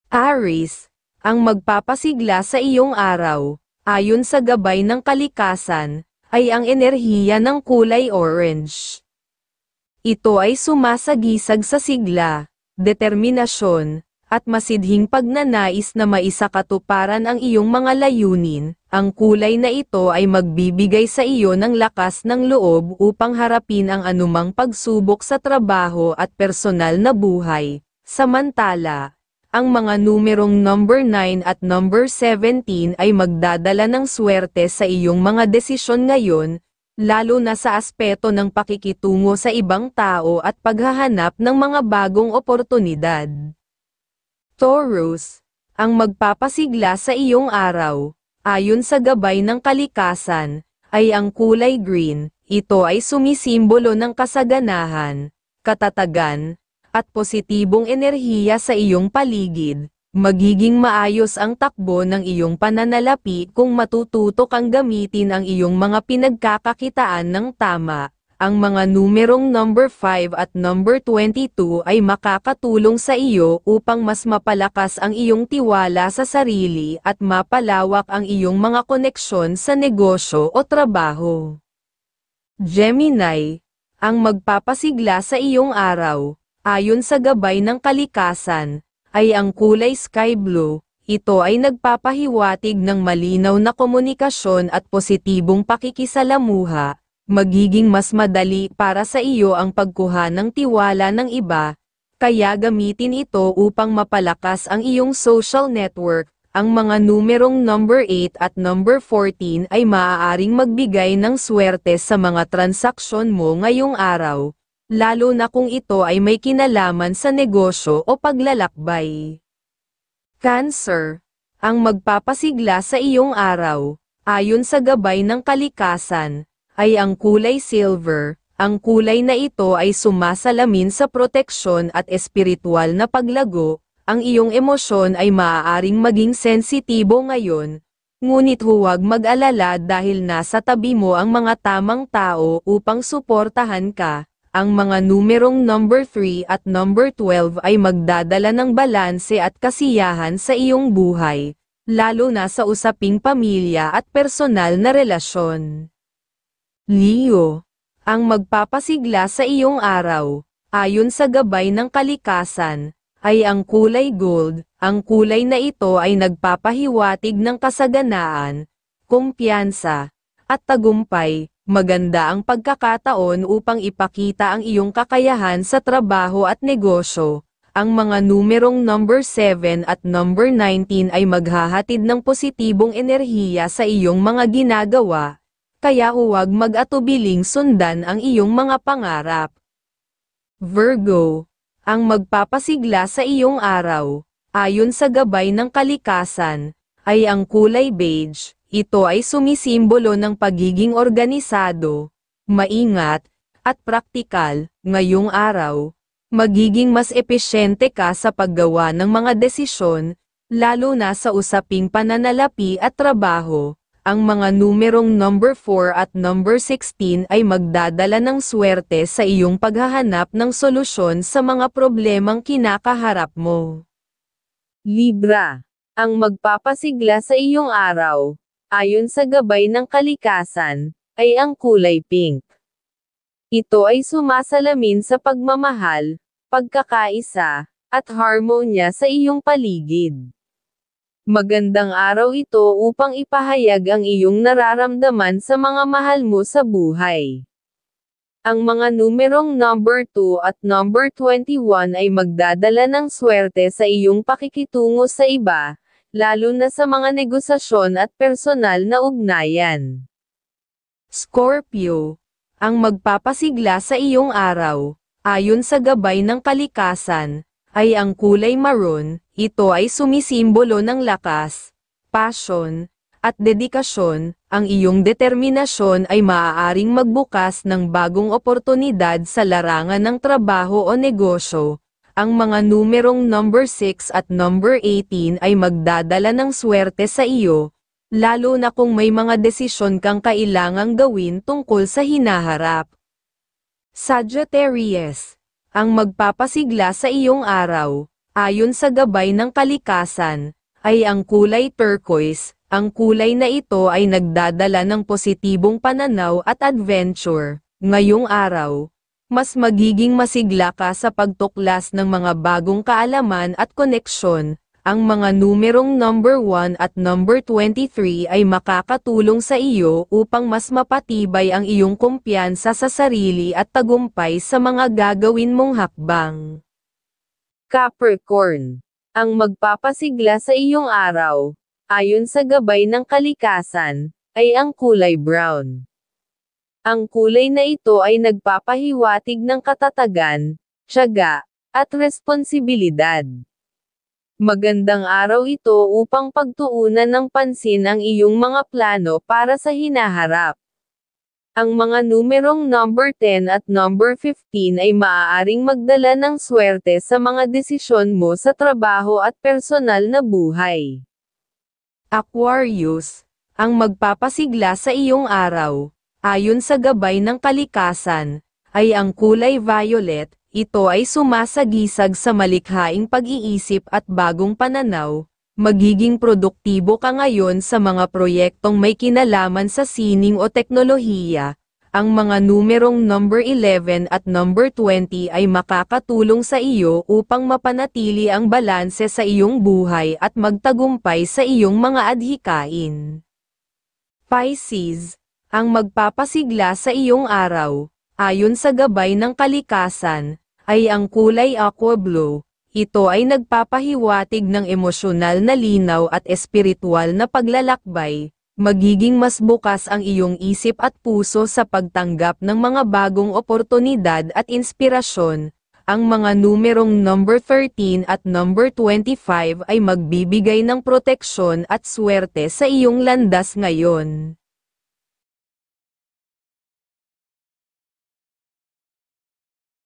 Aries, ang magpapasigla sa iyong araw, ayon sa gabay ng kalikasan, ay ang enerhiya ng kulay orange. Ito ay sumasagisag sa sigla, determinasyon, at masidhing pagnanais na maisakatuparan ang iyong mga layunin. Ang kulay na ito ay magbibigay sa iyo ng lakas ng loob upang harapin ang anumang pagsubok sa trabaho at personal na buhay. Samantala, ang mga numerong number 9 at number 17 ay magdadala ng swerte sa iyong mga desisyon ngayon, lalo na sa aspeto ng pakikitungo sa ibang tao at paghahanap ng mga bagong oportunidad. Taurus, ang magpapasigla sa iyong araw, ayon sa gabay ng kalikasan, ay ang kulay green. Ito ay sumisimbolo ng kasaganahan, katatagan, at positibong enerhiya sa iyong paligid. Magiging maayos ang takbo ng iyong pananalapi kung matututo kang gamitin ang iyong mga pinagkakakitaan ng tama. Ang mga numerong number 5 at number 22 ay makakatulong sa iyo upang mas mapalakas ang iyong tiwala sa sarili at mapalawak ang iyong mga koneksyon sa negosyo o trabaho. Gemini, ang magpapasigla sa iyong araw, ayon sa gabay ng kalikasan, ay ang kulay sky blue. Ito ay nagpapahiwatig ng malinaw na komunikasyon at positibong pakikisalamuha. Magiging mas madali para sa iyo ang pagkuha ng tiwala ng iba, kaya gamitin ito upang mapalakas ang iyong social network. Ang mga numerong number 8 at number 14 ay maaaring magbigay ng swerte sa mga transaksyon mo ngayong araw, lalo na kung ito ay may kinalaman sa negosyo o paglalakbay. Cancer, ang magpapasigla sa iyong araw, ayon sa gabay ng kalikasan, ay ang kulay silver. Ang kulay na ito ay sumasalamin sa proteksyon at espiritual na paglago. Ang iyong emosyon ay maaaring maging sensitibo ngayon, ngunit huwag mag-alala dahil nasa tabi mo ang mga tamang tao upang suportahan ka. Ang mga numerong number 3 at number 12 ay magdadala ng balanse at kasiyahan sa iyong buhay, lalo na sa usaping pamilya at personal na relasyon. Leo, ang magpapasigla sa iyong araw, ayon sa gabay ng kalikasan, ay ang kulay gold. Ang kulay na ito ay nagpapahiwatig ng kasaganaan, kumpiyansa, at tagumpay. Maganda ang pagkakataon upang ipakita ang iyong kakayahan sa trabaho at negosyo. Ang mga numerong number 7 at number 19 ay maghahatid ng positibong enerhiya sa iyong mga ginagawa, kaya huwag mag-atubiling sundan ang iyong mga pangarap. Virgo, ang magpapasigla sa iyong araw, ayon sa gabay ng kalikasan, ay ang kulay beige. Ito ay sumisimbolo ng pagiging organisado, maingat, at praktikal. Ngayong araw, magiging mas epesyente ka sa paggawa ng mga desisyon, lalo na sa usaping pananalapi at trabaho. Ang mga numerong number 4 at number 16 ay magdadala ng swerte sa iyong paghahanap ng solusyon sa mga problemang kinakaharap mo. Libra, ang magpapasigla sa iyong araw, ayon sa gabay ng kalikasan, ay ang kulay pink. Ito ay sumasalamin sa pagmamahal, pagkakaisa, at harmonya sa iyong paligid. Magandang araw ito upang ipahayag ang iyong nararamdaman sa mga mahal mo sa buhay. Ang mga numerong number 2 at number 21 ay magdadala ng swerte sa iyong pakikitungo sa iba, lalo na sa mga negosasyon at personal na ugnayan. Scorpio, ang magpapasigla sa iyong araw, ayon sa gabay ng kalikasan, ay ang kulay maroon. Ito ay sumisimbolo ng lakas, passion, at dedikasyon. Ang iyong determinasyon ay maaaring magbukas ng bagong oportunidad sa larangan ng trabaho o negosyo. Ang mga numerong number 6 at number 18 ay magdadala ng swerte sa iyo, lalo na kung may mga desisyon kang kailangang gawin tungkol sa hinaharap. Sagittarius, ang magpapasigla sa iyong araw, ayon sa gabay ng kalikasan, ay ang kulay turquoise. Ang kulay na ito ay nagdadala ng positibong pananaw at adventure. Ngayong araw, mas magiging masigla ka sa pagtuklas ng mga bagong kaalaman at koneksyon. Ang mga numerong number 1 at number 23 ay makakatulong sa iyo upang mas mapatibay ang iyong kumpiyansa sa sarili at tagumpay sa mga gagawin mong hakbang. Capricorn, ang magpapasigla sa iyong araw, ayon sa gabay ng kalikasan, ay ang kulay brown. Ang kulay na ito ay nagpapahiwatig ng katatagan, tiyaga, at responsibilidad. Magandang araw ito upang pagtuunan ng pansin ang iyong mga plano para sa hinaharap. Ang mga numerong number 10 at number 15 ay maaaring magdala ng swerte sa mga desisyon mo sa trabaho at personal na buhay. Aquarius, ang magpapasigla sa iyong araw, ayon sa gabay ng kalikasan, ay ang kulay violet. Ito ay sumasagisag sa malikhaing pag-iisip at bagong pananaw. Magiging produktibo ka ngayon sa mga proyektong may kinalaman sa sining o teknolohiya. Ang mga numerong number 11 at number 20 ay makakatulong sa iyo upang mapanatili ang balanse sa iyong buhay at magtagumpay sa iyong mga adhikain. Pisces, ang magpapasigla sa iyong araw, ayon sa gabay ng kalikasan, ay ang kulay aqua blue. Ito ay nagpapahiwatig ng emosyonal na linaw at espiritual na paglalakbay. Magiging mas bukas ang iyong isip at puso sa pagtanggap ng mga bagong oportunidad at inspirasyon. Ang mga numerong number 13 at number 25 ay magbibigay ng proteksyon at swerte sa iyong landas ngayon.